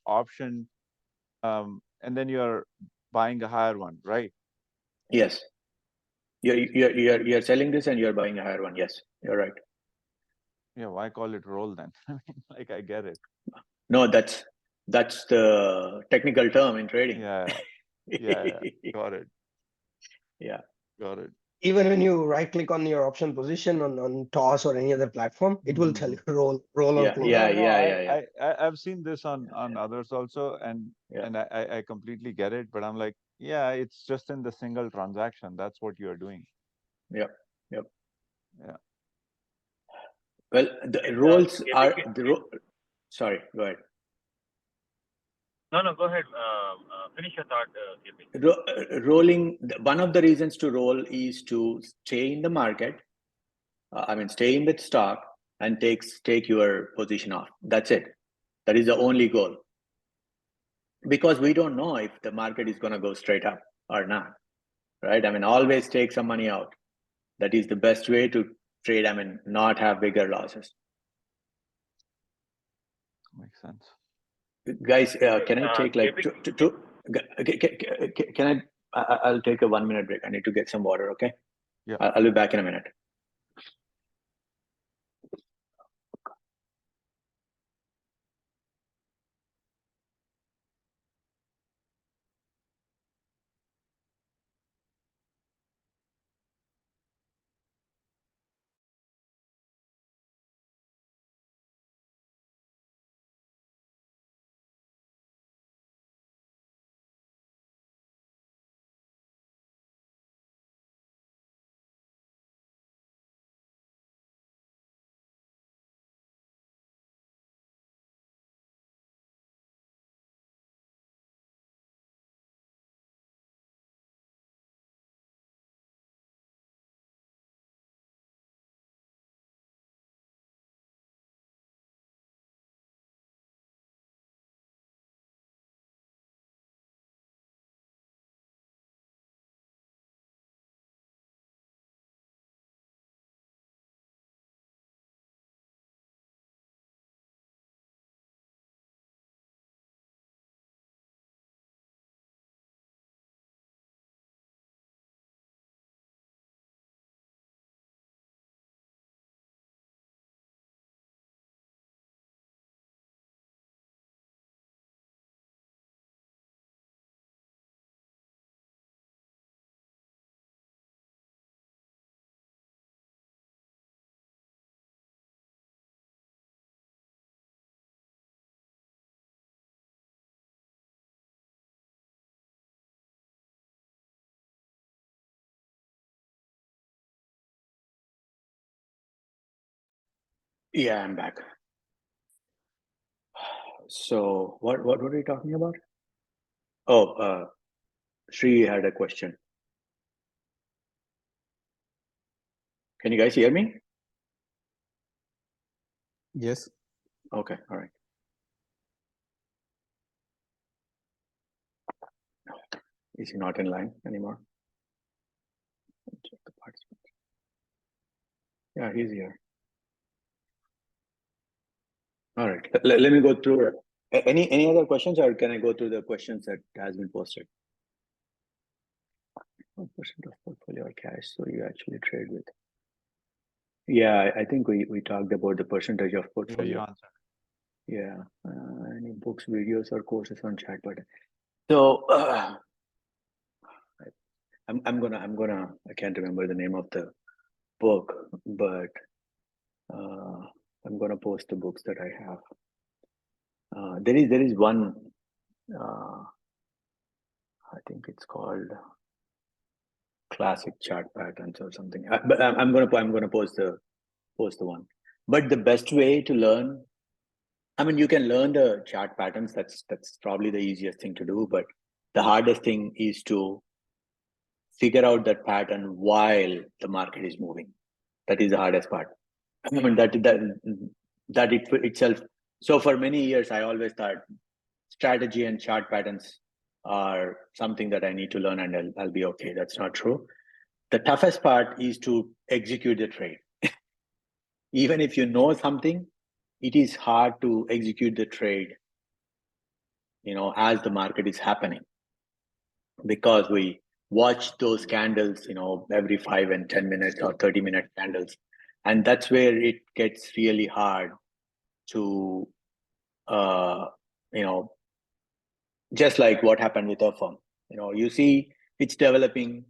option, and then you're buying a higher one, right? Yes. You're selling this and you're buying a higher one. Yes, you're right. Yeah, why call it roll then? Like, I get it. No, that's the technical term in trading. Yeah, yeah, got it. Yeah. Got it. Even when you right click on your option position on TOS or any other platform, it will tell you roll or Yeah, close. yeah, No, yeah. I've seen this on others also, and Yeah. I completely get it, but I'm like, yeah, it's just in the single transaction. That's what you're doing. Yep. Yeah. Well, the roles are sorry, go ahead. No, go ahead. Finish your thought, KP. Rolling, one of the reasons to roll is to stay in the market. Stay in the stock and take your position off. That's it. That is the only goal. Because we don't know if the market is going to go straight up or not, right? Always take some money out. That is the best way to trade. Not have bigger losses. Makes sense. Guys, can I take like can I'll take a 1 minute break. I need to get some water, okay? Yeah. I'll be back in a minute. Yeah, I'm back. So what were we talking about? Oh, Sri had a question. Can you guys hear me? Yes. Okay, all right. Is he not in line anymore? Check the participants. Yeah, he's here. All right. Let me go through. Any other questions, or can I go through the questions that has been posted? What percent of portfolio or cash so you actually trade with? Yeah, I think we talked about the percentage of portfolio. You answered. Yeah. Any books, videos, or courses on chatbot? So I'm gonna I can't remember the name of the book, but I'm gonna post the books that I have. There is one. I think it's called Classic Chart Patterns or something. But I'm gonna post the one. But the best way to learn, you can learn the chart patterns. That's probably the easiest thing to do. But the hardest thing is to figure out that pattern while the market is moving. That is the hardest part. That it itself. So for many years, I always thought strategy and chart patterns are something that I need to learn and I'll be okay. That's not true. The toughest part is to execute the trade. Even if you know something, it is hard to execute the trade as the market is happening, because we watch those candles, every 5 and 10 minutes or 30-minute candles. And that's where it gets really hard to, just like what happened with our firm. You see it's developing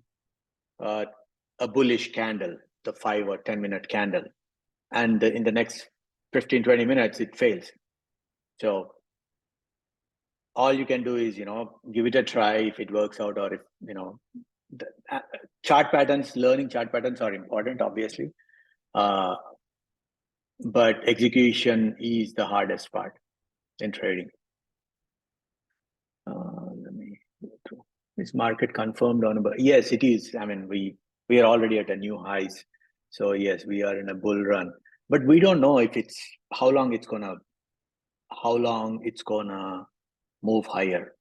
a bullish candle, the 5 or 10-minute candle. And in the next 15, 20 minutes, it fails. So all you can do is, give it a try if it works out, or if, chart patterns, learning chart patterns are important, obviously. But execution is the hardest part in trading. Let me go through. Is market confirmed on? Yes, it is. I mean, we are already at a new highs. So yes, we are in a bull run, but we don't know if how long it's gonna move higher.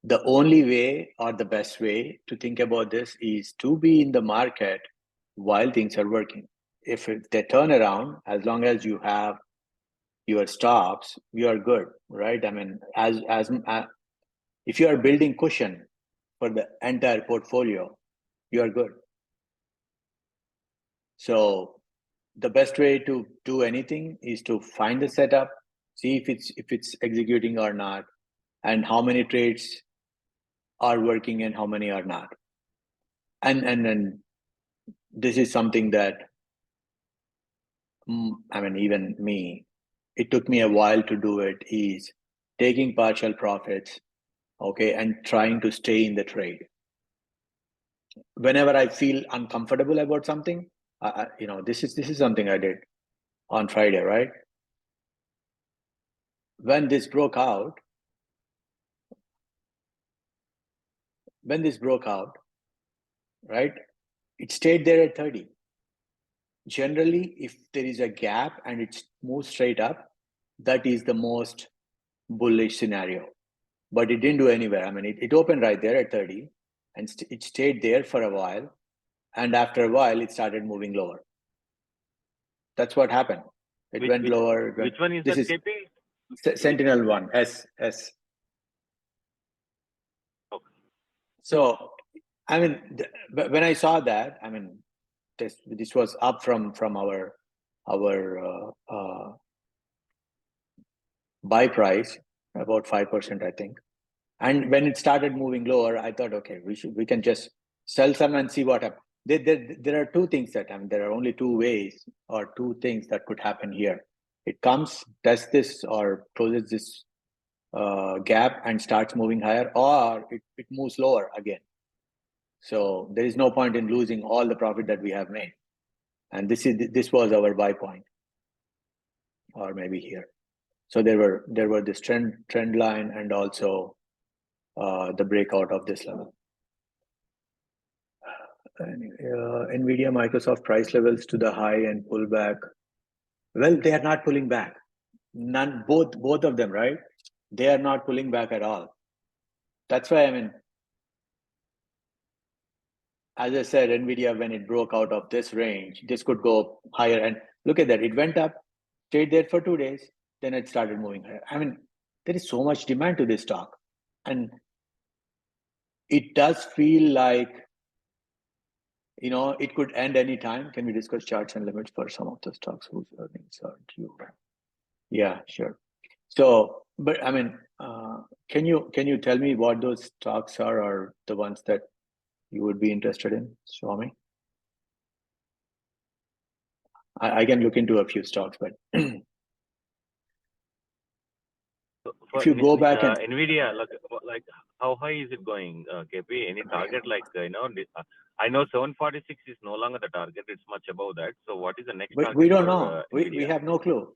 The only way, or the best way to think about this, is to be in the market while things are working. If they turn around, as long as you have your stops, you are good, right? I mean, if you are building cushion for the entire portfolio, you are good. So the best way to do anything is to find the setup, see if it's executing or not, and how many trades are working and how many are not. And then this is something that, I mean, even me, it took me a while to do it, is taking partial profits, okay, and trying to stay in the trade. Whenever I feel uncomfortable about something, this is something I did on Friday, right? When this broke out, right, it stayed there at 30. Generally, if there is a gap and it moves straight up, that is the most bullish scenario. But it didn't do anywhere. I mean, it opened right there at 30, and it stayed there for a while. And after a while, it started moving lower. That's what happened. It went lower. Which one is that, KP? Sentinel one, S. Okay. So, I mean, when I saw that, I mean, this was up from our buy price, about 5%, I think. And when it started moving lower, I thought, okay, we can just sell some and see what happens. There are two things that, I mean, there are only two ways or two things that could happen here. It comes, tests this or closes this gap and starts moving higher, or it moves lower again. So there is no point in losing all the profit that we have made. And this was our buy point, or maybe here. So there were this trend line and also the breakout of this level. Nvidia, Microsoft price levels to the high and pull back. Well, they are not pulling back. Both of them, right? They are not pulling back at all. That's why, I mean, as I said, Nvidia, when it broke out of this range, this could go higher. And look at that, it went up, stayed there for 2 days, then it started moving higher. I mean, there is so much demand to this stock. And it does feel like, it could end any time. Can we discuss charts and limits for some of the stocks whose earnings are due? Yeah, sure. So, but I mean, can you tell me what those stocks are, or the ones that you would be interested in, Swami? I can look into a few stocks, but if you go back and Nvidia, like how high is it going, KP? Any target, like I know 746 is no longer the target; it's much above that. So, what is the next target? We don't know. We have no clue.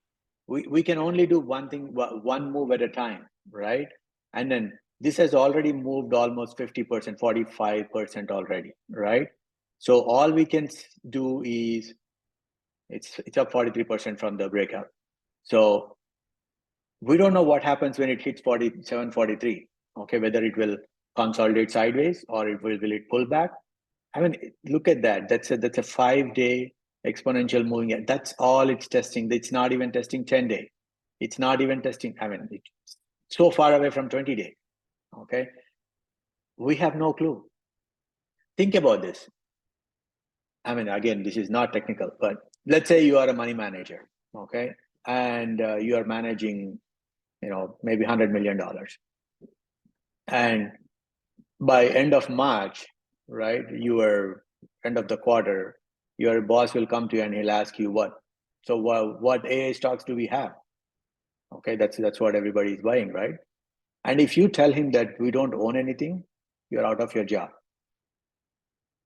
We can only do one thing, one move at a time, right? And then this has already moved almost 50%, 45% already, right? So all we can do is it's up 43% from the breakout. So we don't know what happens when it hits 47, 43. Okay, whether it will consolidate sideways or will it pull back. I mean, look at that. That's a 5-day exponential moving. That's all it's testing. It's not even testing 10-day. It's not even testing. I mean, it's so far away from 20-day. Okay. We have no clue. Think about this. I mean, again, this is not technical, but let's say you are a money manager, okay, and you are managing, maybe $100 million, and by end of March, right, end of the quarter, your boss will come to you and he'll ask you what AI stocks do we have? Okay, that's what everybody is buying, right? And if you tell him that we don't own anything, you're out of your job.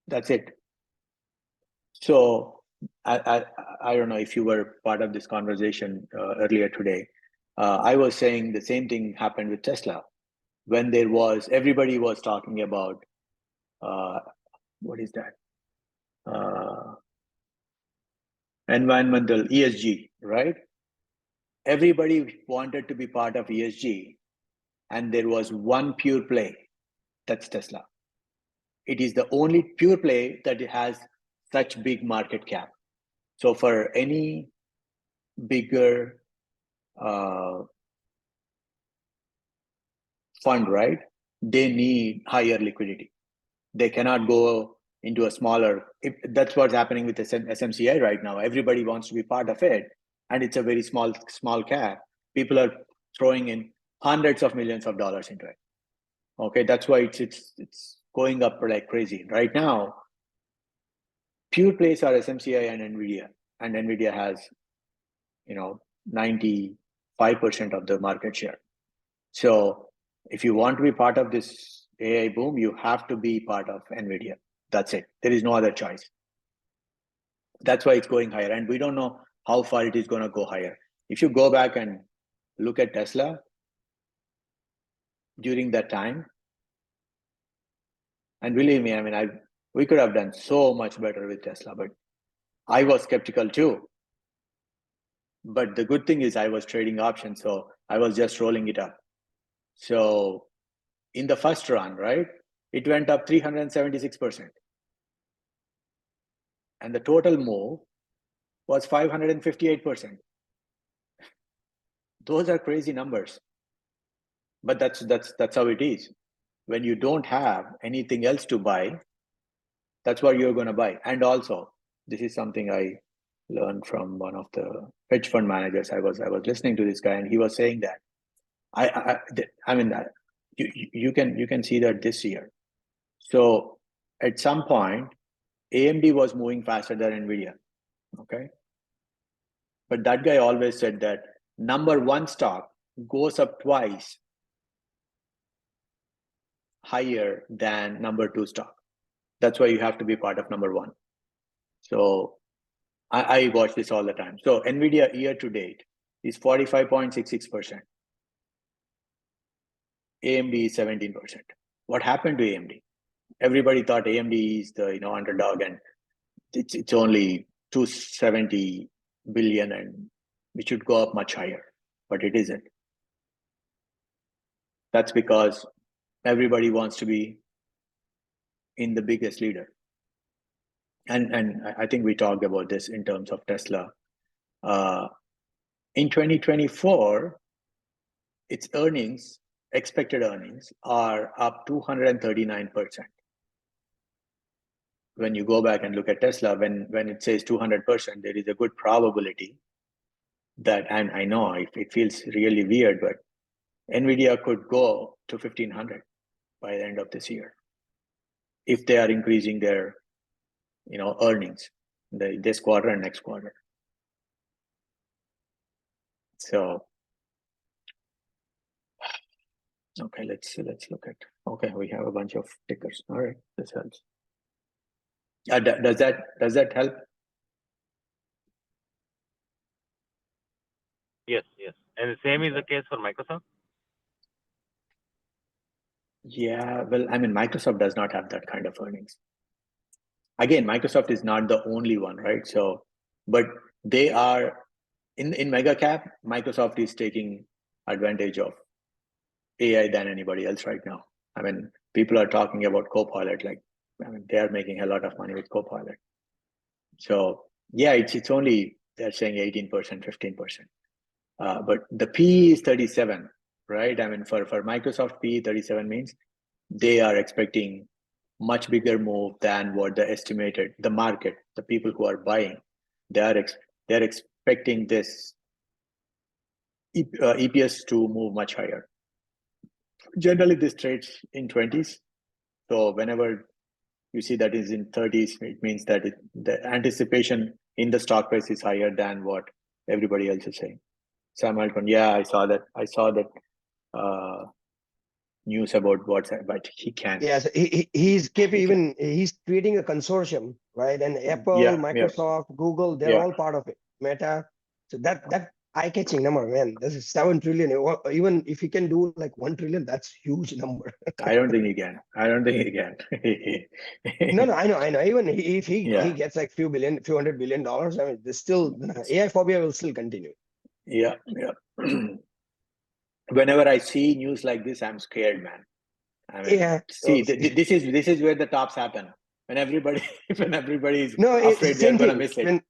That's it. So I don't know if you were part of this conversation earlier today. I was saying the same thing happened with Tesla when everybody was talking about what is that? Environmental ESG, right? Everybody wanted to be part of ESG, and there was one pure play. That's Tesla. It is the only pure play that has such big market cap. So for any bigger fund, right, they need higher liquidity. They cannot go into a smaller. That's what's happening with SMCI right now. Everybody wants to be part of it, and it's a very small cap. People are throwing in hundreds of millions of dollars into it. Okay, that's why it's going up like crazy right now. Pure plays are SMCI and NVIDIA, and NVIDIA has 95% of the market share. So if you want to be part of this AI boom, you have to be part of NVIDIA. That's it. There is no other choice. That's why it's going higher. And we don't know how far it is going to go higher. If you go back and look at Tesla during that time, and believe me, I mean, we could have done so much better with Tesla, but I was skeptical too. But the good thing is I was trading options, so I was just rolling it up. So in the first run, right, it went up 376%. And the total move was 558%. Those are crazy numbers. But that's how it is. When you don't have anything else to buy, that's what you're going to buy. And also, this is something I learned from one of the hedge fund managers. I was listening to this guy, and he was saying that I mean that you can see that this year. So at some point, AMD was moving faster than NVIDIA. Okay. But that guy always said that number one stock goes up twice higher than number two stock. That's why you have to be part of number one. So I watch this all the time. So NVIDIA year to date is 45.66%. AMD is 17%. What happened to AMD? Everybody thought AMD is the underdog, and it's only 270 billion, and it should go up much higher, but it isn't. That's because everybody wants to be in the biggest leader. And I think we talked about this in terms of Tesla. In 2024, its expected earnings are up 239%. When you go back and look at Tesla, when it says 200%, there is a good probability that, and I know it feels really weird, but NVIDIA could go to 1500 by the end of this year if they are increasing their earnings this quarter and next quarter. So okay, let's look at. Okay, we have a bunch of tickers. All right, this helps. Does that help? Yes. And the same is the case for Microsoft? Yeah, well, I mean, Microsoft does not have that kind of earnings. Again, Microsoft is not the only one, right? So, but they are in mega cap. Microsoft is taking advantage of AI than anybody else right now. I mean, people are talking about Copilot, they are making a lot of money with Copilot. So yeah, it's only, they're saying 18%, 15%. But the PE is 37. right? I mean, for Microsoft, PE 37 means they are expecting much bigger move than what the market, the people who are buying, they're expecting this EPS to move much higher. Generally, this trades in 20s. So whenever you see that is in 30s, it means that the anticipation in the stock price is higher than what everybody else is saying. Sam Altman, yeah, I saw that news about WhatsApp, but he can't. Yes, he's KP, even he's creating a consortium, right? And Apple, Yeah, Microsoft, Google, they're yeah. all part of it. Meta. So that eye-catching number, man. This is 7 trillion. Even if he can do like 1 trillion, that's huge number. I don't think he can. No, I know. Even if he Yeah. gets like few hundred billion dollars, I mean, there's still AI phobia will still continue. Yeah. Whenever I see news like this, I'm scared, man. I mean, Yeah. see, this is where the tops happen. When everybody is No, afraid they're same gonna thing. miss it.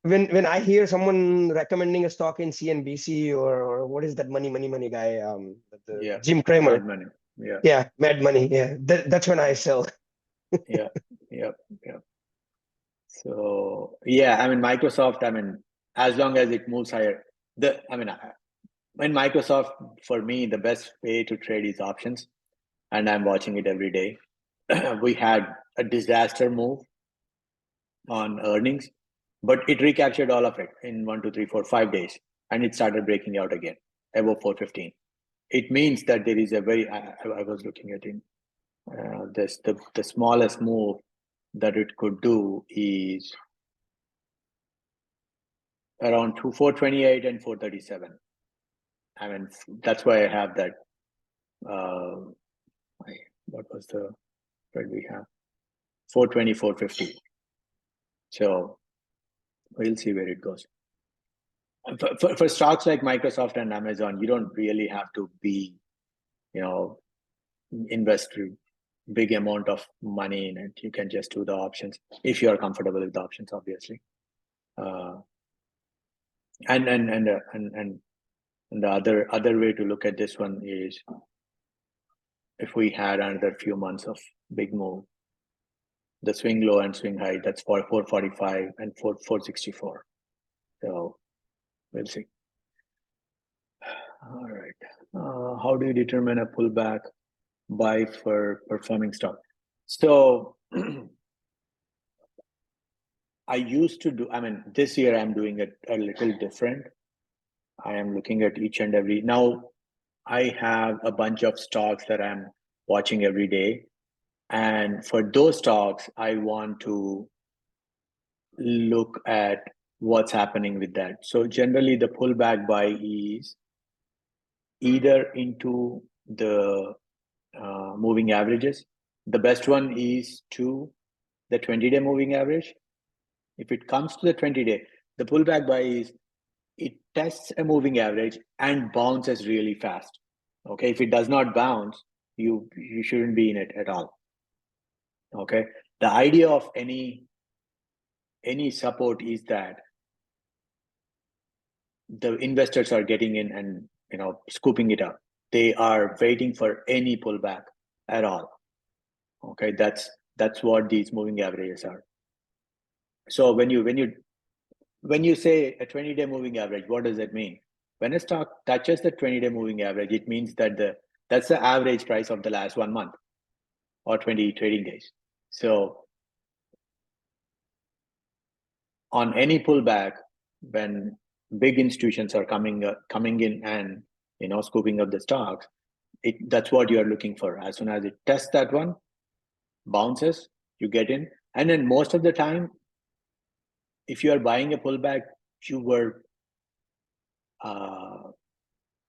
When I hear someone recommending a stock in CNBC or what is that money guy, Jim Cramer. Mad money. Yeah. Yeah, Mad Money. Yeah, that's when I sell. Yeah. So yeah, I mean, Microsoft. I mean, as long as it moves higher, in Microsoft, for me, the best way to trade is options, and I'm watching it every day. We had a disaster move on earnings, but it recaptured all of it in 1, 2, 3, 4, 5 days, and it started breaking out again above 415. It means that there is a very. I was looking at it. The smallest move that it could do is around 428 and 437. I mean, that's why I have that. What was the trade we have? 420, 450. So we'll see where it goes. For stocks like Microsoft and Amazon, you don't really have to be, invest a big amount of money in it. You can just do the options if you are comfortable with the options, obviously. And the other way to look at this one is if we had another few months of big move, the swing low and swing high, that's for 445 and 464. So we'll see. All right. How do you determine a pullback buy for performing stock? So I used to do, this year I'm doing it a little different. I am looking at each and every, now I have a bunch of stocks that I'm watching every day. And for those stocks, I want to look at what's happening with that. So generally the pullback buy is either into the moving averages. The best one is to the 20-day moving average. If it comes to the 20-day, the pullback buy is it tests a moving average and bounces really fast. Okay, if it does not bounce, you shouldn't be in it at all. Okay, the idea of any support is that the investors are getting in and scooping it up. They are waiting for any pullback at all. Okay, that's what these moving averages are. So when you say a 20-day moving average, what does that mean? When a stock touches the 20-day moving average, it means that that's the average price of the last 1 month or 20 trading days. So on any pullback, when big institutions are coming in and scooping up the stocks, that's what you are looking for. As soon as it tests that one, bounces, you get in. And then most of the time, if you are buying a pullback, your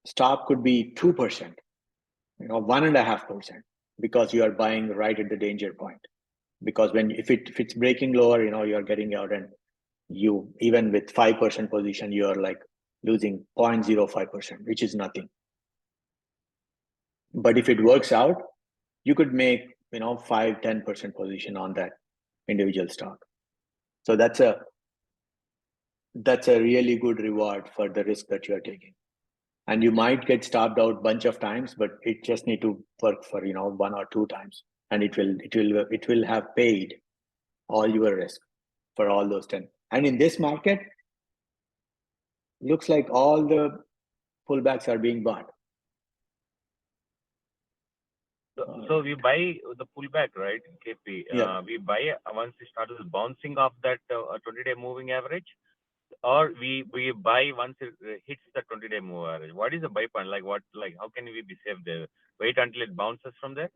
stop could be 2%, 1.5%, because you are buying right at the danger point. Because if it's breaking lower, you are getting out, and you, even with 5% position, you are like losing 0.05%, which is nothing. But if it works out, you could make 5-10% position on that individual stock. So that's a really good reward for the risk that you are taking. and you might get stopped out bunch of times, but it just need to work for 1 or 2 times, and it will have paid all your risk for all those 10. And in this market, looks like all the pullbacks are being bought. So we buy the pullback, right, KP? Yeah. We buy once it starts bouncing off that 20-day moving average, or we buy once it hits the 20-day moving average. What is the buy point? Like how can we be safe there? Wait until it bounces from there?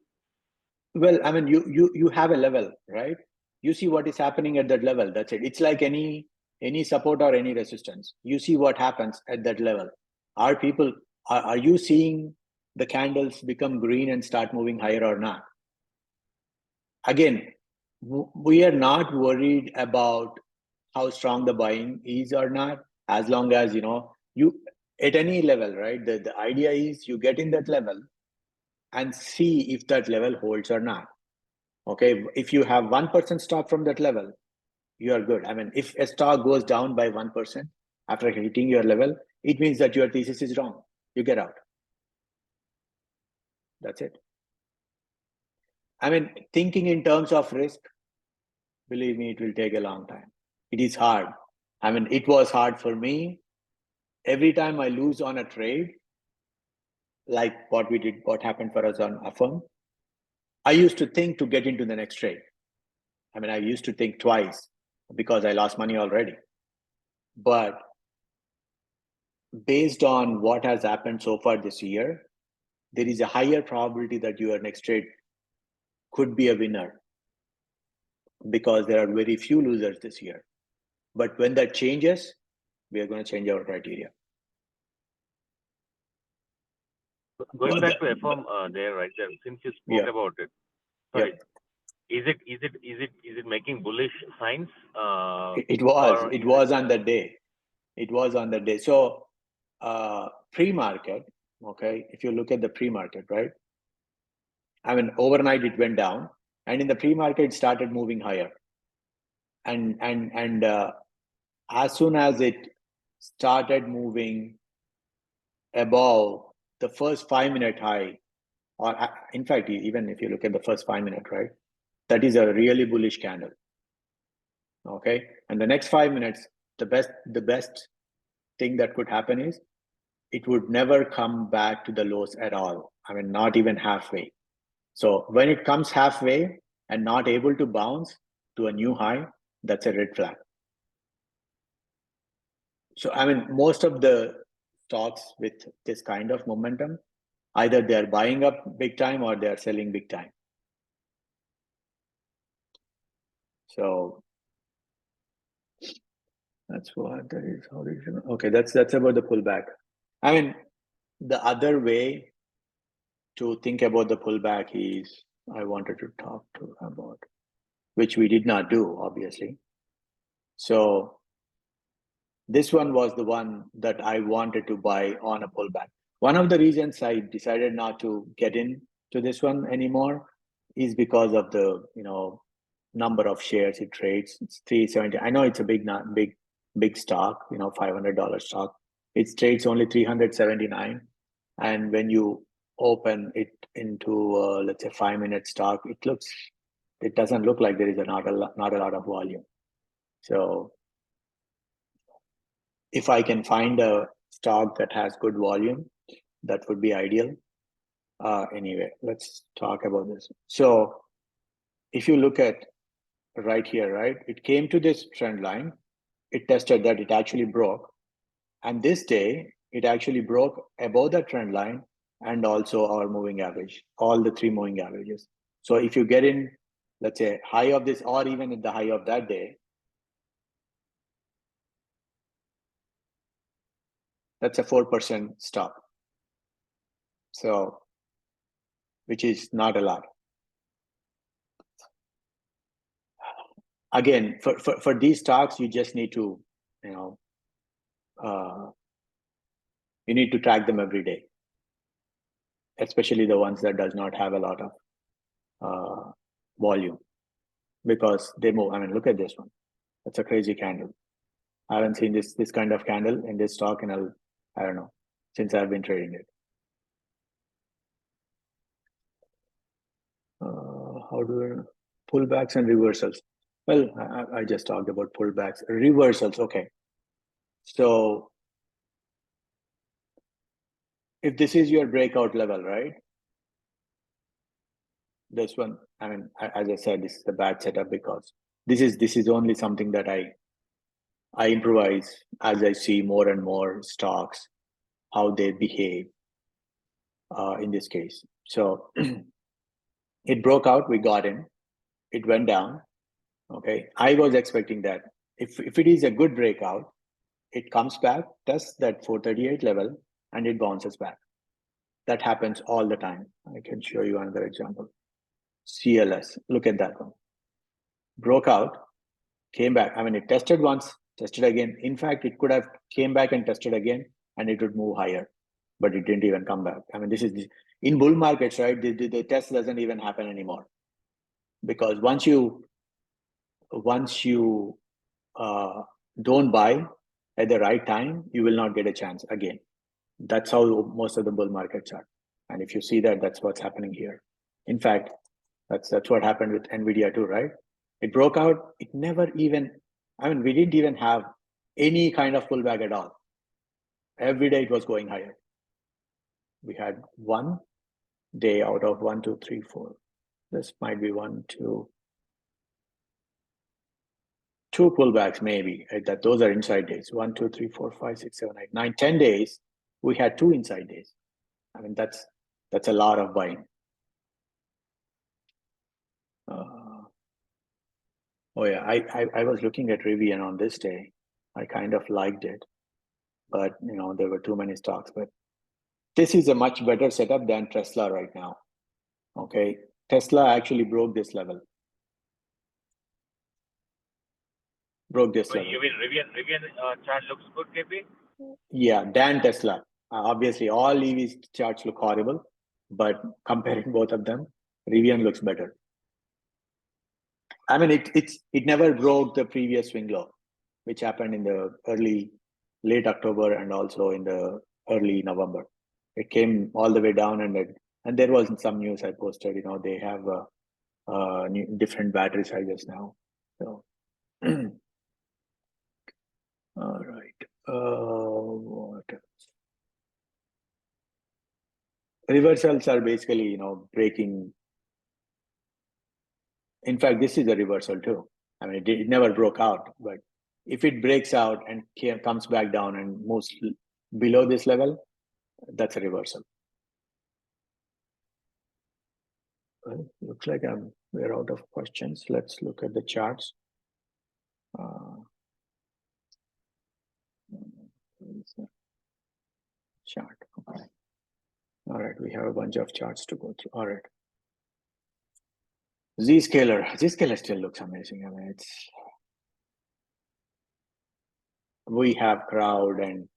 Well, I mean, you have a level, right? You see what is happening at that level. That's it. It's like any support or any resistance. You see what happens at that level. Are you seeing the candles become green and start moving higher or not? Again, we are not worried about how strong the buying is or not, as long as you at any level, right? The idea is you get in that level and see if that level holds or not. Okay, if you have 1% stop from that level, you are good. I mean, if a stock goes down by 1% after hitting your level, it means that your thesis is wrong. You get out. That's it. I mean, thinking in terms of risk, believe me, it will take a long time. It is hard. I mean, it was hard for me. Every time I lose on a trade, like what happened for us on Affirm, I used to think to get into the next trade. I mean, I used to think twice because I lost money already. But based on what has happened so far this year, there is a higher probability that your next trade could be a winner because there are very few losers this year. But when that changes, we are going to change our criteria. Going back to Affirm there, right there, since you spoke about it, sorry, is it making bullish signs? It was on that day. It was on that day. So pre-market, okay, if you look at the pre-market, right? I mean, overnight it went down, and in the pre-market it started moving higher. And as soon as it started moving above the first 5-minute high, or in fact, even if you look at the first 5 minute, right, that is a really bullish candle. Okay, and the next 5 minutes, the best thing that could happen is it would never come back to the lows at all. I mean, not even halfway. So when it comes halfway and not able to bounce to a new high, that's a red flag. So, I mean, most of the stocks with this kind of momentum, either they're buying up big time or they're selling big time. So that's what that is. Okay, that's about the pullback. I mean, the other way to think about the pullback is I wanted to talk about, which we did not do, obviously. So this one was the one that I wanted to buy on a pullback. One of the reasons I decided not to get into this one anymore is because of the number of shares it trades. It's 370. I know it's a big stock, $500 stock. It trades only 379, and when you open it into let's say 5-minute stock, it doesn't look like there is not a lot of volume. So if I can find a stock that has good volume, that would be ideal. Anyway, let's talk about this. So if you look at right here, right, it came to this trend line, it tested that, it actually broke, and this day it actually broke above the trend line and also our moving average, all the 3 moving averages. So if you get in, let's say, high of this or even at the high of that day, that's a 4% stop. So, which is not a lot. Again, for these stocks, you just need to, you need to track them every day, especially the ones that does not have a lot of volume, because they move. I mean, look at this one. That's a crazy candle. I haven't seen this kind of candle in this stock in I don't know, since I've been trading it. How do pullbacks and reversals? Well, I just talked about pullbacks, reversals. Okay, so if this is your breakout level, right? This one, I mean, as I said, this is a bad setup because this is only something that I improvise as I see more and more stocks, how they behave in this case. So it broke out, we got in, it went down. Okay, I was expecting that if it is a good breakout, it comes back, tests that 438 level, and it bounces back. That happens all the time. I can show you another example. CLS, look at that one. Broke out, came back. I mean, it tested once, tested again. In fact, it could have came back and tested again, and it would move higher, but it didn't even come back. I mean, this is in bull markets, right? The test doesn't even happen anymore, because once you don't buy at the right time, you will not get a chance again. That's how most of the bull markets are. And if you see that, that's what's happening here. In fact, that's what happened with NVIDIA too, right? It broke out. It never even, I mean, we didn't even have any kind of pullback at all. Every day it was going higher. We had one day out of 1, 2, 3, 4. This might be 1, 2, 2 pullbacks maybe. That those are inside days. 1, 2, 3, 4, 5, 6, 7, 8, 9, 10 days. We had 2 inside days. I mean, that's a lot of buying. Oh yeah, I was looking at Rivian on this day. I kind of liked it, but you know, there were too many stocks. But this is a much better setup than Tesla right now. Okay, Tesla actually broke this level. Broke this level. You mean Rivian chart looks good, KP? Yeah, than Tesla. Obviously, all EV charts look horrible, but comparing both of them, Rivian looks better. I mean, it never broke the previous swing low, which happened in the late October and also in the early November. It came all the way down, and there was some news I posted. You know, they have different battery sizes now. So, all right. What else? Reversals are basically, you know, breaking. In fact, this is a reversal too. I mean, it never broke out, but if it breaks out and comes back down and moves below this level, that's a reversal. Well, looks like we're out of questions. Let's look at the charts. Chart. Okay. All right, we have a bunch of charts to go through. All right. Zscaler still looks amazing. I mean, we have crowd and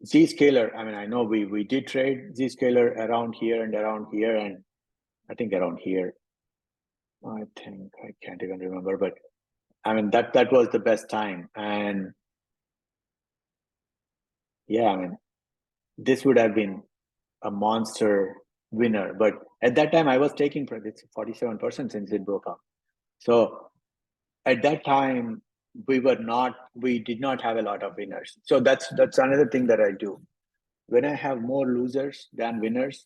Zscaler. I mean, I know we did trade Zscaler around here and I think around here. I can't even remember, but I mean that was the best time. And yeah, I mean, this would have been a monster winner, but at that time I was taking it's 47% since it broke up. So at that time we did not have a lot of winners. So that's another thing that I do. When I have more losers than winners,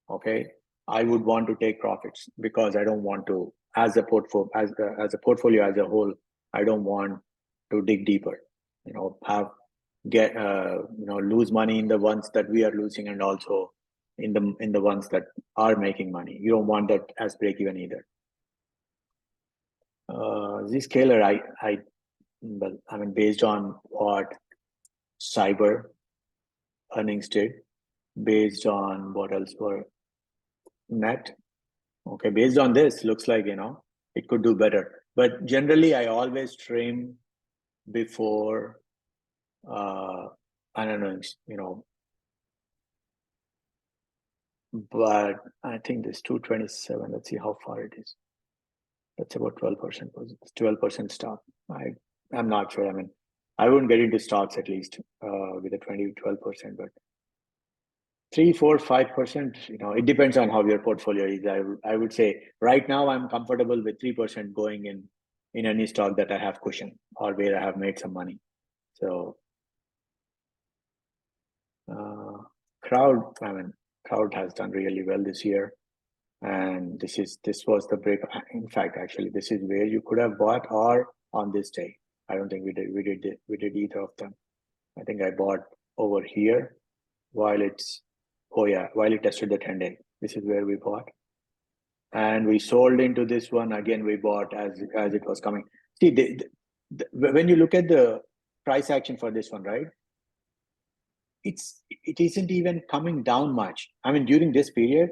okay, I would want to take profits because I don't want to, as a portfolio as a whole, I don't want to dig deeper. You know, lose money in the ones that we are losing and also in the ones that are making money. You don't want that as break even either. Zscaler, I mean, based on what cyber earnings did, based on what else were net. Okay, based on this, looks like, you know, it could do better. But generally, I always trim before earnings, you know. But I think this 227, let's see how far it is. That's about 12%. 12% stock. I'm not sure. I mean, I wouldn't get into stocks at least with a 12%, but 3, 4, 5%. It depends on how your portfolio is. I would say right now I'm comfortable with 3% going in any stock that I have cushion or where I have made some money. So Crowd has done really well this year, and this was the break. In fact, actually, this is where you could have bought or on this day. I don't think we did either of them. I think I bought over here while it tested the 10-day. This is where we bought, and we sold into this one again. We bought as it was coming. See, when you look at the price action for this one, right? It isn't even coming down much. I mean, during this period,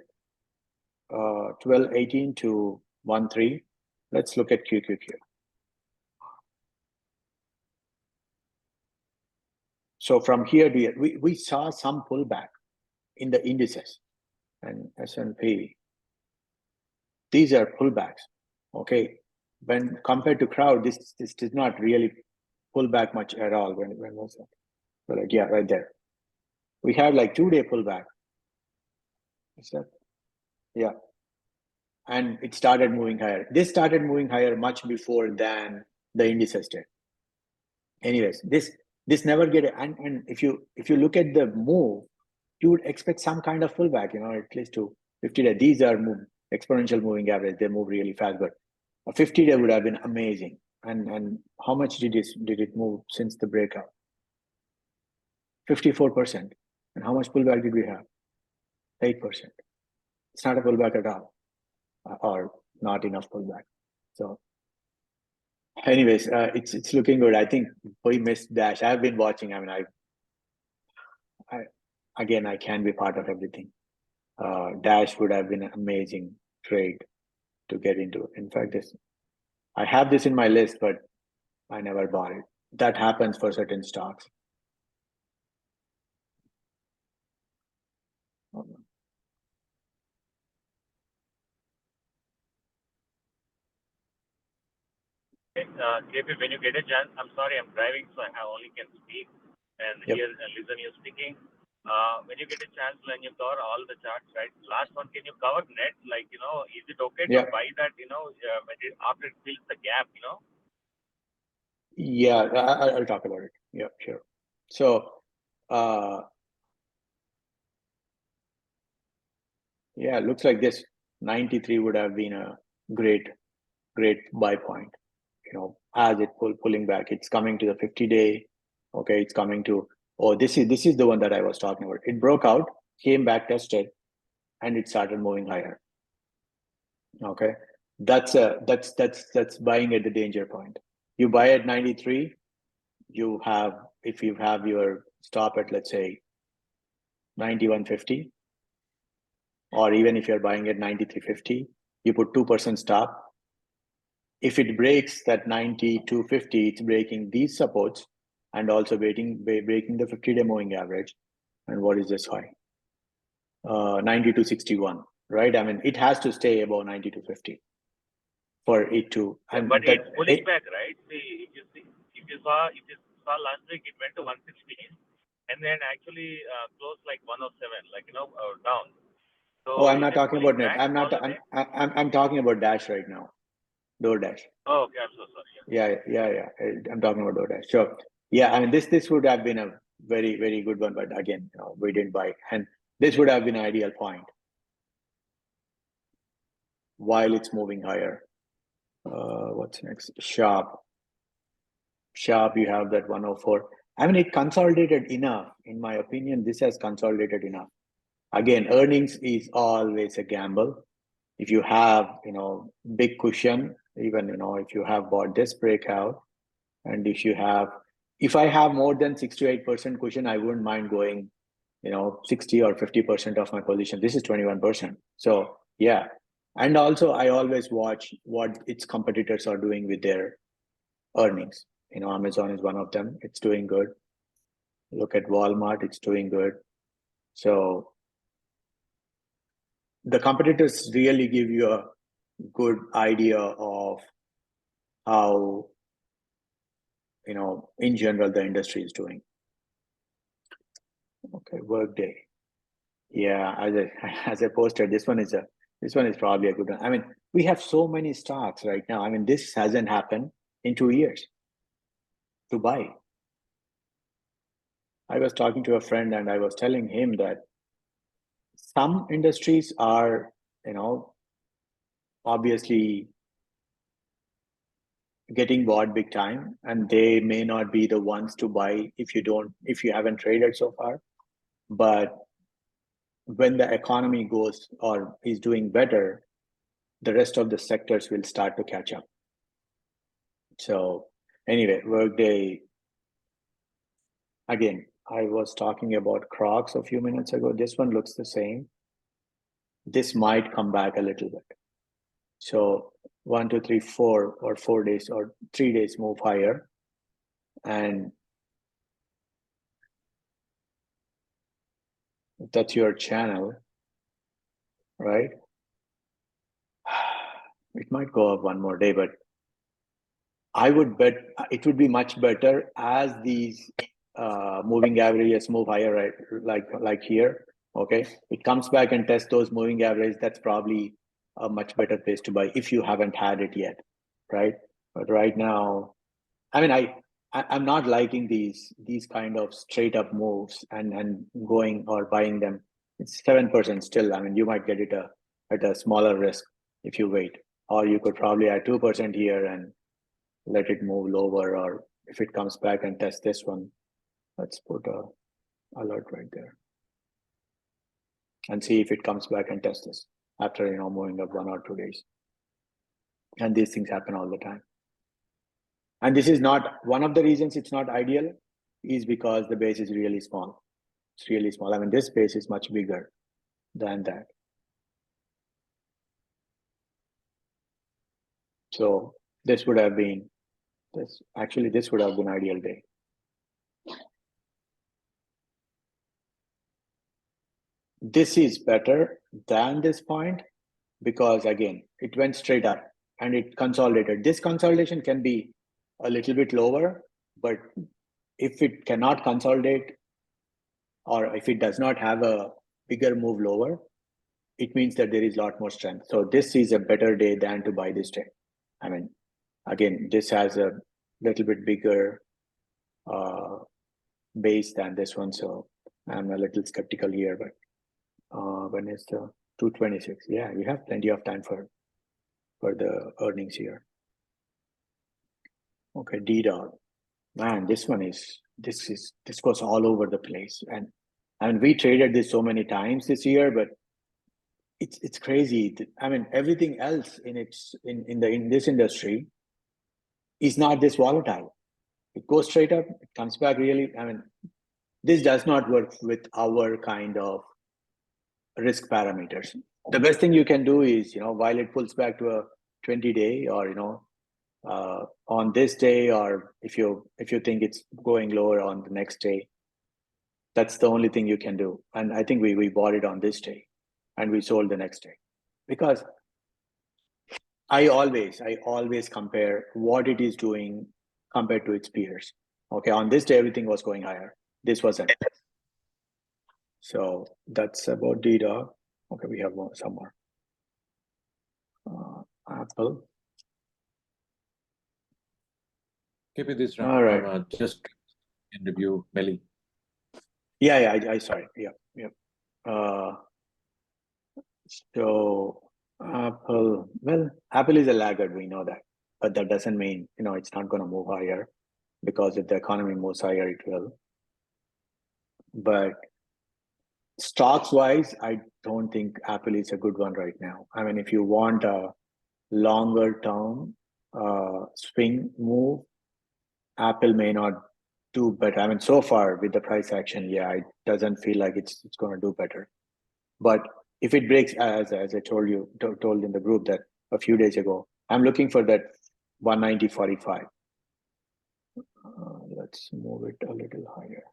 12.18 to 1.3. Let's look at QQQ. So from here to here, we saw some pullback in the indices and S&P. These are pullbacks, okay? When compared to Crowd, this did not really pull back much at all. When was that? So like, yeah, right there. We had like 2-day pullback. Is that? Yeah. And it started moving higher. This started moving higher much before than the indices did. Anyways, this never get and if you look at the move, you would expect some kind of pullback, at least to 50-day. These are exponential moving average. They move really fast, but a 50-day would have been amazing. And how much did it move since the breakout? 54%. And how much pullback did we have? 8%. It's not a pullback at all, or not enough pullback. So anyways, it's looking good. I think we missed Dash. I've been watching. I mean, I can be part of everything. Dash would have been an amazing trade to get into. In fact, I have this in my list, but I never bought it. That happens for certain stocks. KP, when you get a chance, I'm sorry, I'm driving, so I only can speak and hear and listen you speaking. When you get a chance, when you cover all the charts, right? Last one, can you cover net? Like, is it okay to buy that, after it fills the gap, Yeah, I'll talk about it. Yeah, sure. So, yeah, looks like this 93 would have been a great buy point. As it pulling back, it's coming to the 50-day. Okay, it's coming to, this is the one that I was talking about. It broke out, came back, tested, and it started moving higher. Okay, that's buying at the danger point. You buy at 93, if you have your stop at, let's say, 91.50, or even if you're buying at 93.50, you put 2% stop. If it breaks that 92.50, it's breaking these supports and also breaking the 50-day moving average. And what is this high? 92.61, right? I mean, it has to stay above 92.50 for it to. And but it's pulling back, right? See, if you saw last week, it went to 116, and then actually closed like 107, down. So I'm not talking about net. I'm talking about Dash right now. DoorDash. Oh, okay. I'm so sorry. Yeah. I'm talking about DoorDash. So yeah, I mean, this would have been a very, very good one, but again, we didn't buy it. And this would have been an ideal point while it's moving higher. What's next? Sharp, you have that 104. I mean, it consolidated enough. In my opinion, this has consolidated enough. Again, earnings is always a gamble. If you have, big cushion, even, if you have bought this breakout, and if I have more than 6 to 8% cushion, I wouldn't mind going, 60 or 50% of my position. This is 21%. So yeah. And also I always watch what its competitors are doing with their earnings. Amazon is one of them. It's doing good. Look at Walmart, it's doing good. So the competitors really give you a good idea of how, in general, the industry is doing. Okay, Workday. Yeah, as I posted, this one is probably a good one. I mean, we have so many stocks right now. I mean, this hasn't happened in 2 years to buy. I was talking to a friend and I was telling him that some industries are, obviously getting bought big time, and they may not be the ones to buy if you haven't traded so far. But when the economy goes or is doing better, the rest of the sectors will start to catch up. So anyway, Workday, again, I was talking about Crocs a few minutes ago. This one looks the same. This might come back a little bit. So 1, 2, 3, 4 or 4 days or 3 days move higher. And that's your channel, right? It might go up one more day, but I would bet it would be much better as these moving averages move higher, right? Like here, okay? It comes back and tests those moving averages. That's probably a much better place to buy if you haven't had it yet, right? But right now, I mean, I'm not liking these kind of straight up moves and going or buying them. It's 7% still. I mean, you might get it at a smaller risk if you wait, or you could probably add 2% here and let it move lower. Or if it comes back and test this one, let's put a alert right there and see if it comes back and test this after moving up 1 or 2 days. And these things happen all the time. And this is not one of the reasons it's not ideal is because the base is really small. It's really small. I mean, this base is much bigger than that. So this would have been this would have been ideal day. This is better than this point because again, it went straight up and it consolidated. This consolidation can be a little bit lower, but if it cannot consolidate or if it does not have a bigger move lower, it means that there is a lot more strength. So this is a better day than to buy this day. I mean, again, this has a little bit bigger base than this one. So I'm a little skeptical here, but when is the 226? Yeah, you have plenty of time for the earnings here. Okay, DDOG. Man, this goes all over the place. And we traded this so many times this year, but it's crazy. I mean, everything else in this industry is not this volatile. It goes straight up, it comes back really. I mean, this does not work with our kind of risk parameters. The best thing you can do is, while it pulls back to a 20-day or, on this day, or if you think it's going lower on the next day, that's the only thing you can do. And I think we bought it on this day and we sold the next day because I always compare what it is doing compared to its peers. Okay, on this day, everything was going higher. This wasn't. So that's about DDOG. Okay, we have some more. Apple. Keep it this round. All right. Just in review, Melly. Yeah. I sorry. Yeah. So Apple. Well, Apple is a laggard. We know that, but that doesn't mean it's not going to move higher, because if the economy moves higher, it will. But stocks wise, I don't think Apple is a good one right now. I mean, if you want a longer term swing move, Apple may not do better. I mean, so far with the price action, yeah, it doesn't feel like it's going to do better. But if it breaks, as I told in the group that a few days ago, I'm looking for that 190.45. Let's move it a little higher.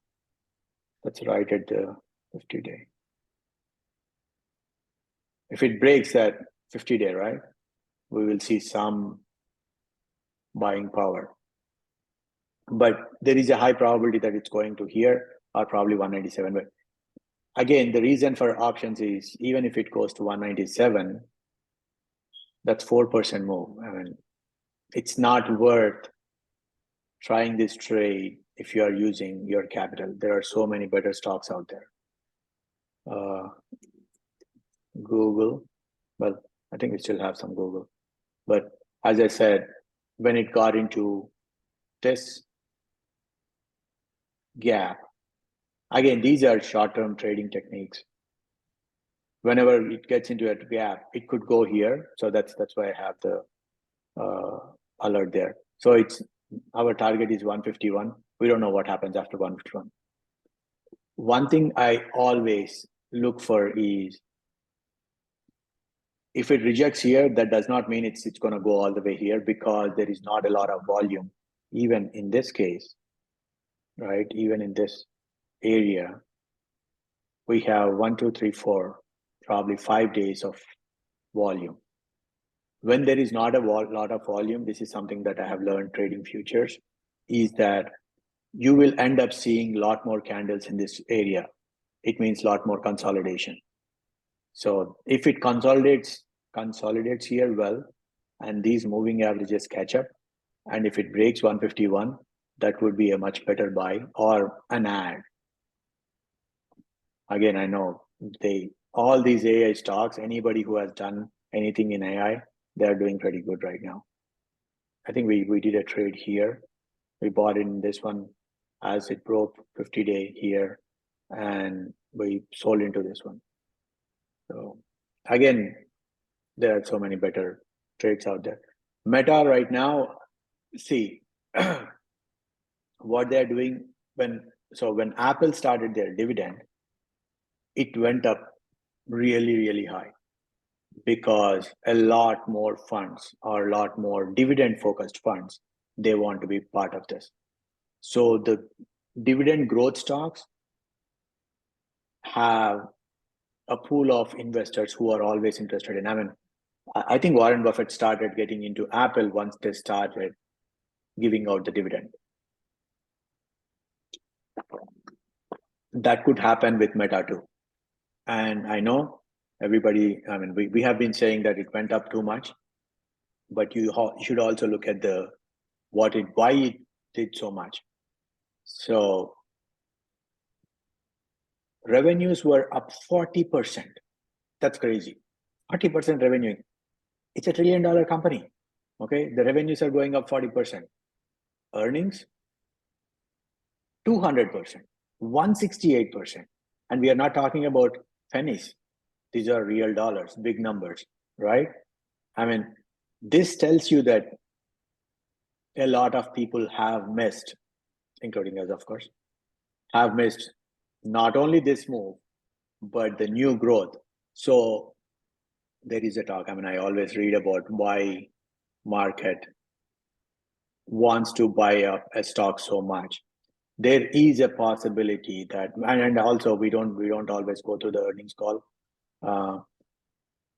That's right at the 50-day. If it breaks that 50-day, right, we will see some buying power. But there is a high probability that it's going to here or probably 197. But again, the reason for options is even if it goes to 197, that's 4% move. I mean, it's not worth trying this trade if you are using your capital. There are so many better stocks out there. Google, well, I think we still have some Google. But as I said, when it got into this gap, again, these are short-term trading techniques. Whenever it gets into a gap, it could go here. So that's why I have the alert there. So it's our target is 151. We don't know what happens after 151. One thing I always look for is if it rejects here, that does not mean it's going to go all the way here, because there is not a lot of volume, even in this case, right? Even in this area, we have 1, 2, 3, 4, probably 5 days of volume. When there is not a lot of volume, this is something that I have learned trading futures, is that you will end up seeing a lot more candles in this area. It means a lot more consolidation. So if it consolidates here well, and these moving averages catch up, and if it breaks 151, that would be a much better buy or an add. Again, I know all these AI stocks, anybody who has done anything in AI, they're doing pretty good right now. I think we did a trade here. We bought in this one as it broke 50-day here, and we sold into this one. So again, there are so many better trades out there. Meta right now, see what they're doing when Apple started their dividend, it went up really, really high, because a lot more funds or a lot more dividend focused funds, they want to be part of this. So the dividend growth stocks have a pool of investors who are always interested in. I mean, I think Warren Buffett started getting into Apple once they started giving out the dividend. That could happen with Meta too. And I know everybody, I mean, we have been saying that it went up too much, but you should also look at why it did so much. So revenues were up 40%. That's crazy. 40% revenue. It's $1 trillion company. Okay, the revenues are going up 40%. Earnings, 200%, 168%. And we are not talking about pennies. These are real dollars, big numbers, right? I mean, this tells you that a lot of people have missed, including us, of course, have missed not only this move, but the new growth. So there is a talk. I mean, I always read about why market wants to buy up a stock so much. There is a possibility that, and also we don't always go to the earnings call.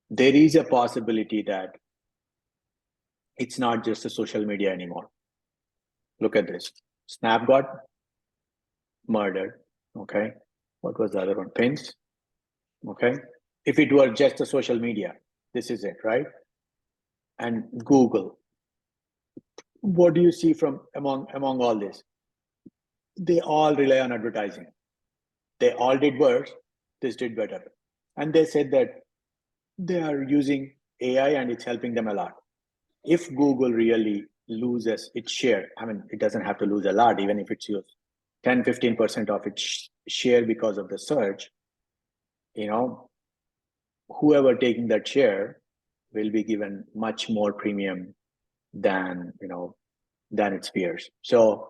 There is a possibility that it's not just a social media anymore. Look at this. Snap got murdered. Okay. What was the other one? Pins. Okay. If it were just a social media, this is it, right? And Google. What do you see from among all this? They all rely on advertising. They all did worse. This did better. And they said that they are using AI and it's helping them a lot. If Google really loses its share, I mean, it doesn't have to lose a lot, even if it's used 10, 15% of its share because of the search, whoever taking that share will be given much more premium than its peers. So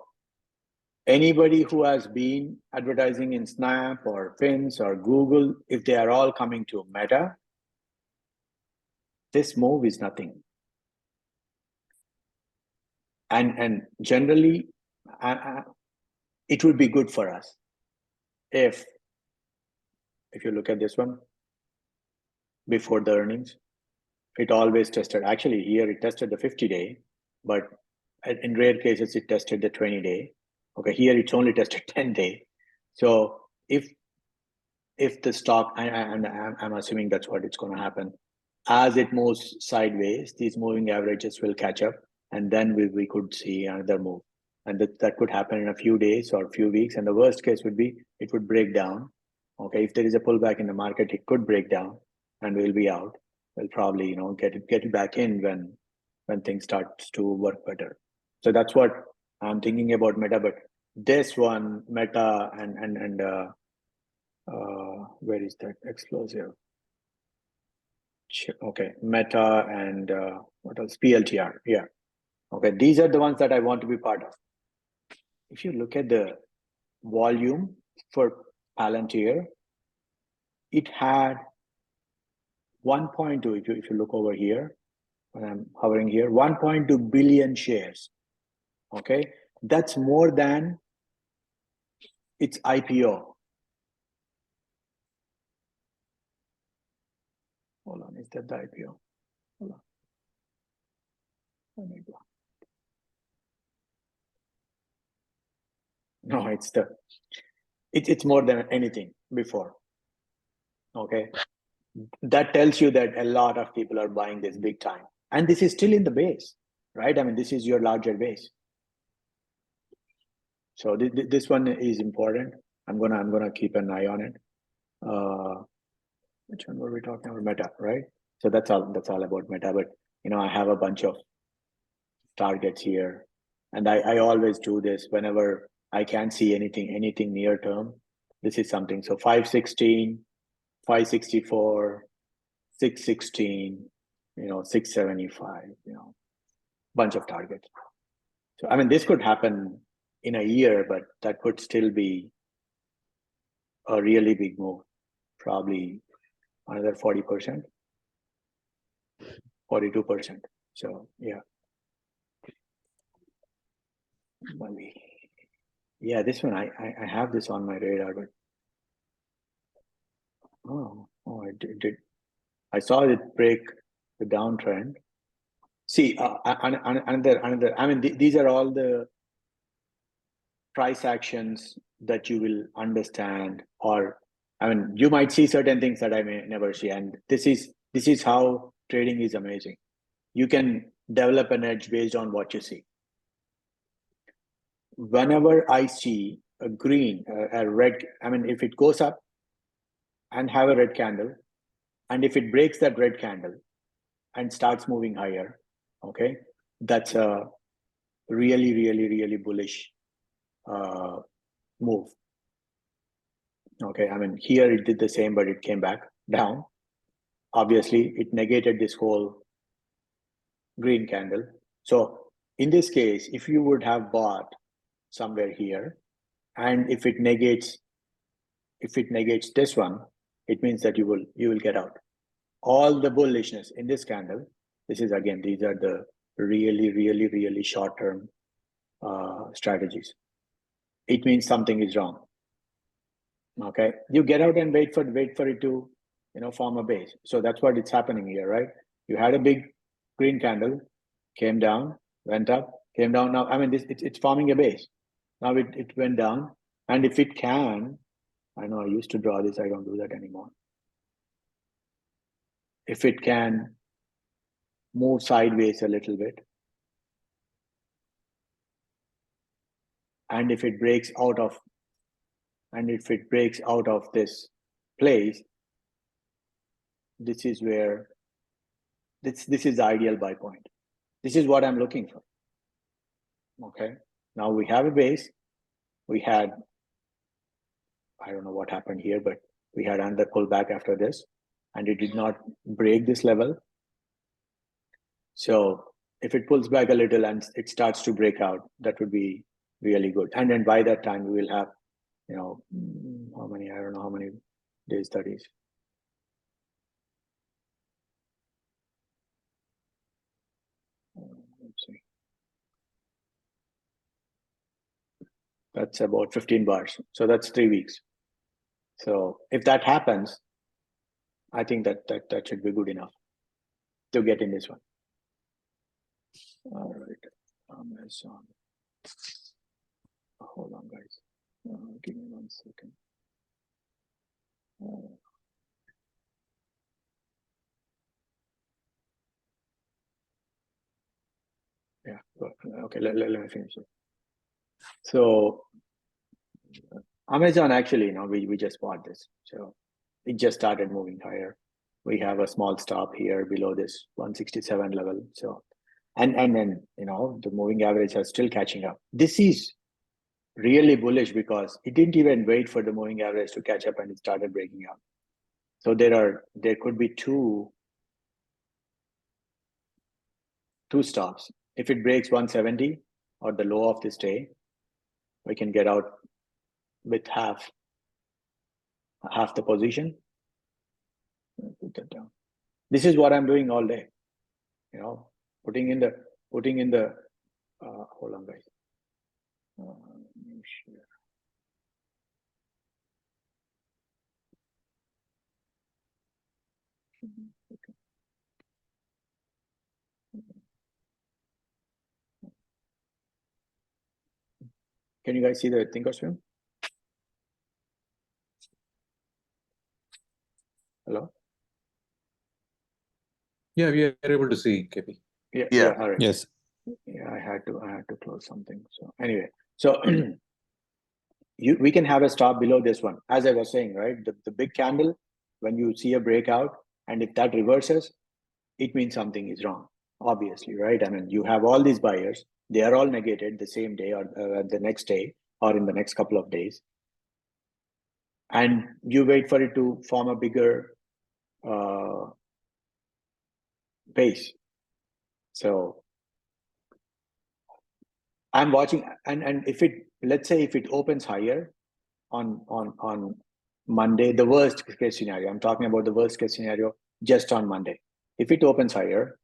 anybody who has been advertising in Snap or Fins or Google, if they are all coming to Meta, this move is nothing. And generally, it would be good for us if you look at this one before the earnings, it always tested. Actually, here it tested the 50-day, but in rare cases it tested the 20-day. Okay, here it's only tested 10-day. So if if the stock, I'm assuming that's what it's going to happen, as it moves sideways, these moving averages will catch up, and then we could see another move. And that could happen in a few days or a few weeks. And the worst case would be it would break down. Okay, if there is a pullback in the market, it could break down and we'll be out. We'll probably, get it back in when things starts to work better. So that's what I'm thinking about Meta. But this one, Meta and where is that explosive? Okay, Meta and what else? PLTR. Yeah. Okay, these are the ones that I want to be part of. If you look at the volume for Palantir, it had 1.2. If you look over here, when I'm hovering here, 1.2 billion shares. Okay, that's more than its IPO. Hold on, is that the IPO? Hold on. Let me go. No, it's more than anything before. Okay, that tells you that a lot of people are buying this big time, and this is still in the base, right? I mean, this is your larger base. So this one is important. I'm gonna keep an eye on it. Which one were we talking about? Meta, right? So that's all about Meta. But I have a bunch of targets here, and I always do this whenever I can't see anything near term. This is something. So 516, 564, 616, 675, bunch of targets. So I mean, this could happen in a year, but that could still be a really big move, probably another 40%, 42%. So yeah. Yeah, this one I have this on my radar, but I did. I saw it break the downtrend. See, another. I mean, these are all the price actions that you will understand, or I mean, you might see certain things that I may never see, and this is how trading is amazing. You can develop an edge based on what you see. Whenever I see a green, a red, I mean, if it goes up and have a red candle, and if it breaks that red candle and starts moving higher, okay, that's a really, really, really bullish move. Okay, I mean, here it did the same, but it came back down. Obviously, it negated this whole green candle. So in this case, if you would have bought somewhere here, and if it negates this one, it means that you will get out. All the bullishness in this candle, these are the really, really, really short-term strategies. It means something is wrong. Okay, you get out and wait for it to form a base. So that's what it's happening here, right? You had a big green candle, came down, went up, came down. Now I mean, it's forming a base. Now it went down, and if it can, I know I used to draw this, I don't do that anymore. If it can move sideways a little bit, and if it breaks out of this place, this is where this is the ideal buy point. This is what I'm looking for. Okay, now we have a base. We had, I don't know what happened here, but we had another pullback after this, and it did not break this level. So if it pulls back a little and it starts to break out, that would be really good. And then by that time, we will have, how many, I don't know how many days that is. Let's see. That's about 15 bars. So that's 3 weeks. So if that happens, I think that should be good enough to get in this one. All right, Amazon. Hold on, guys. Give me 1 second. Yeah, okay, let me finish it. So Amazon, actually, we just bought this. So it just started moving higher. We have a small stop here below this 167 level. So, and then, the moving average is still catching up. This is really bullish because it didn't even wait for the moving average to catch up and it started breaking up. So there could be two stops. If it breaks 170 or the low of this day, we can get out with half the position. Put that down. This is what I'm doing all day. Putting in the hold on, guys. Can you guys see the thinkorswim? Hello? Yeah, we are able to see, KP. Yeah. All right. Yes. Yeah, I had to close something. So anyway, so we can have a stop below this one. As I was saying, right? The big candle, when you see a breakout, and if that reverses, it means something is wrong, obviously, right? I mean, you have all these buyers, they are all negated the same day or the next day or in the next couple of days. And you wait for it to form a bigger base. So I'm watching, and if let's say if it opens higher on Monday, the worst case scenario, I'm talking about the worst case scenario just on Monday. If it opens higher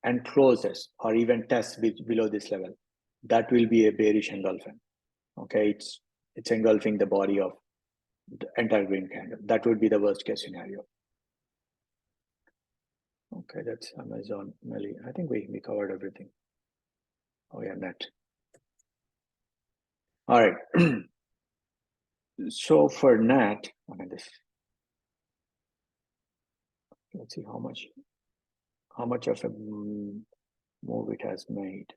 and closes or even tests below this level, that will be a bearish engulfing. Okay, it's engulfing the body of the entire green candle. That would be the worst case scenario. Okay, that's Amazon, Melly. I think we covered everything. Oh yeah, net. All right. So for net, let's see how much of a move it has made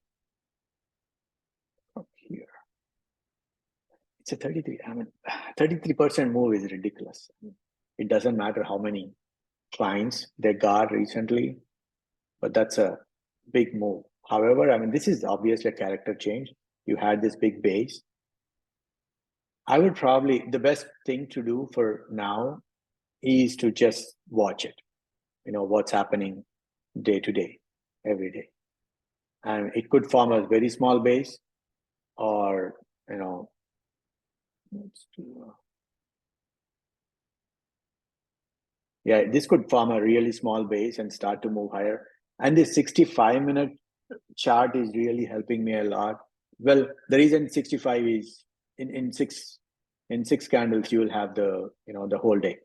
from here. It's a 33. I mean, 33% move is ridiculous. It doesn't matter how many clients they got recently, but that's a big move. However, I mean, this is obviously a character change. You had this big base. I would probably, the best thing to do for now is to just watch it. What's happening day to day, every day. And it could form a very small base, or, let's do, yeah, this could form a really small base and start to move higher. And this 65-minute chart is really helping me a lot. Well, the reason 65 is in six candles, you will have the whole day.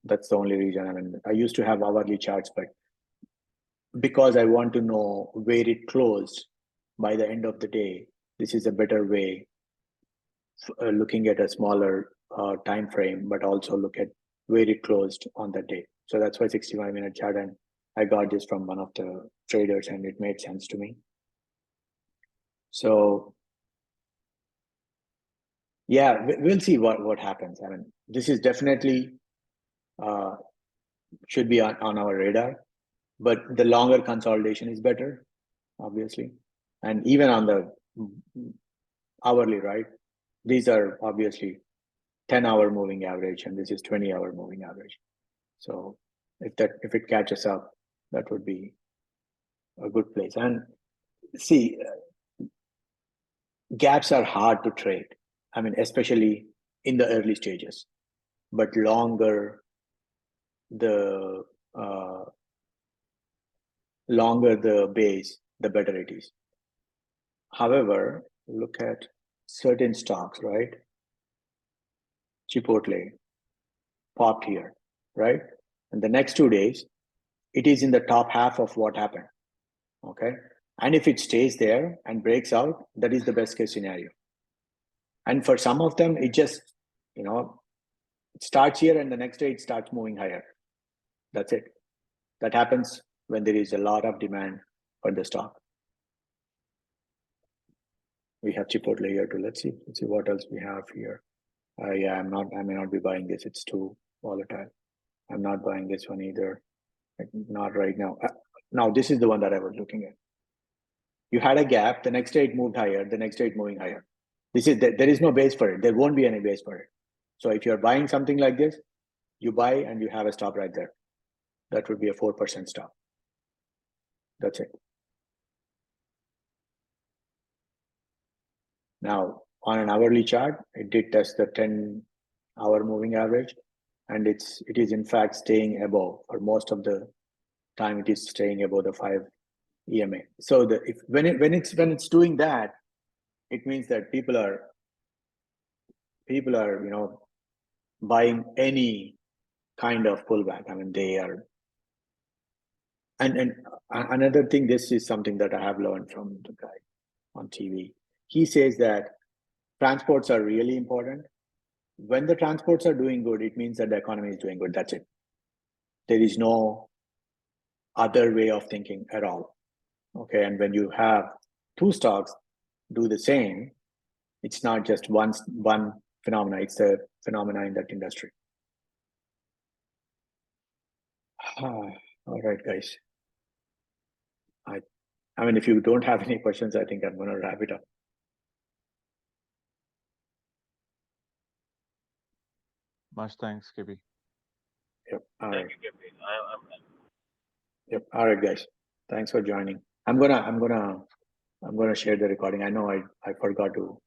That's the only reason. I mean, I used to have hourly charts, but because I want to know where it closed by the end of the day, this is a better way looking at a smaller time frame, but also look at where it closed on that day. So that's why 65-minute chart, and I got this from one of the traders and it made sense to me. So yeah, we'll see what happens. I mean, this is definitely should be on our radar, but the longer consolidation is better, obviously. And even on the hourly, right? These are obviously 10-hour moving average, and this is 20-hour moving average. So if it catches up, that would be a good place. And see, gaps are hard to trade. I mean, especially in the early stages, but longer the base, the better it is. However, look at certain stocks, right? Chipotle popped here, right? And the next 2 days, it is in the top half of what happened, okay? And if it stays there and breaks out, that is the best case scenario. And for some of them, it just, It starts here and the next day it starts moving higher. That's it. That happens when there is a lot of demand for the stock. We have Chipotle here too. Let's see what else we have here. Yeah, I may not be buying this. It's too volatile. I'm not buying this one either. Not right now. Now this is the one that I was looking at. You had a gap. The next day it moved higher. The next day it moving higher. There is no base for it. There won't be any base for it. So if you're buying something like this, you buy and you have a stop right there. That would be a 4% stop. That's it. Now on an hourly chart, it did test the 10-hour moving average, and it is in fact staying above. For most of the time, it is staying above the 5 EMA. So when it's doing that, it means that people are buying any kind of pullback. I mean, they are. And another thing, this is something that I have learned from the guy on TV. He says that transports are really important. When the transports are doing good, it means that the economy is doing good. That's it. There is no other way of thinking at all. Okay, and when you have two stocks do the same, it's not just one phenomena, it's a phenomena in that industry. All right, guys. I mean, if you don't have any questions, I think I'm going to wrap it up. Much thanks, KP. Yep. All right. Thank you, KP. Yep. All right, guys. Thanks for joining. I'm gonna share the recording. I know I forgot to